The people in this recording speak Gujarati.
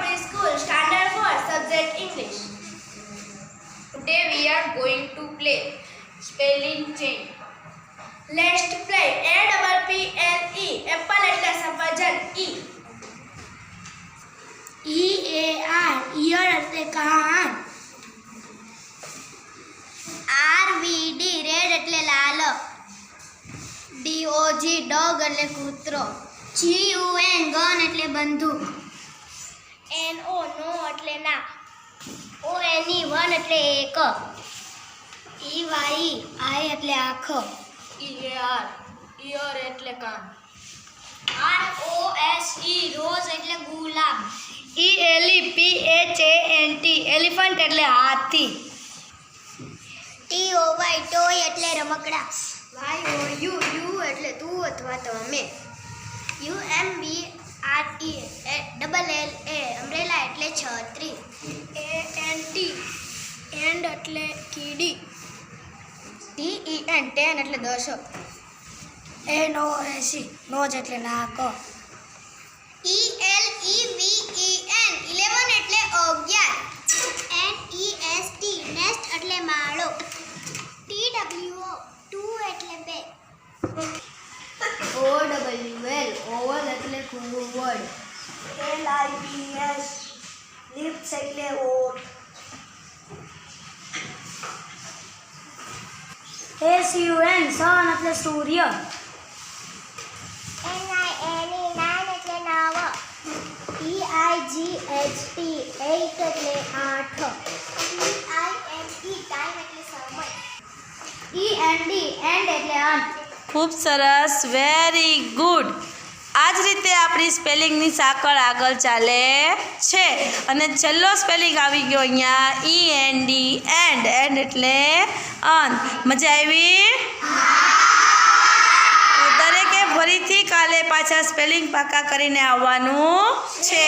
Public School, Standard 4, Subject English. Today we are going to play spelling chain. Let's play. A-double-P-L-E. Apple એટલે સફરજન. E. E-A-R. Ear એટલે કાન. R-V-D. Red એટલે લાલ. D-O-G. Dog એટલે કૂતરો. G-U-N. Gun એટલે બંદૂક. N-O. No એટલે ના. O-N-E. One એટલે એક. E-Y. I એટલે આંખો. E-A-R. ear એટલે કાન. R-O-S-E. રોઝ એટલે ગુલાબ. E-L-E-P-H-A-N-T. એલિફન્ટ એટલે હાથી. T-O-Y. ટોય એટલે રમકડા. Y-O-U. યુ એટલે તું અથવા તમે. U-M-B-R-E. L-L-A. અમ્બ્રેલા એટલે છત્રી. A-N-T. એન્ડ એટલે કીડી. T-E-N. ટેન એટલે 10. N-O-S-E. નોઝ એટલે નાક. E-L-E-V-E-N. 11 એટલે 11. N-E-S-T. નેસ્ટ એટલે માળો. T-W-O. 2 એટલે 2. O-W-L. ઓવલ એટલે કુવડ. L-I-P-S. લિપ્સ એટલે ઓટ. S-U-N. સન એટલે સૂર્ય. N-I-N-E. નાઇન એટલે નવ. E-I-G-H-T. 8 એટલે 8. E-I-N-E. ટાઈમ એટલે સમય. E-N-D. એન્ડ એટલે અંત. ખૂબ સરસ, વેરી ગુડ. આ જ રીતે આપણી સ્પેલિંગની સાંકળ આગળ ચાલે છે અને છેલ્લો સ્પેલિંગ આવી ગયો અહીંયા E-N-D. એન્ડ. એન્ડ એટલે અંત. મજા આવી? તો દરેકે ફરીથી કાલે પાછા સ્પેલિંગ પાકા કરીને આવવાનું છે.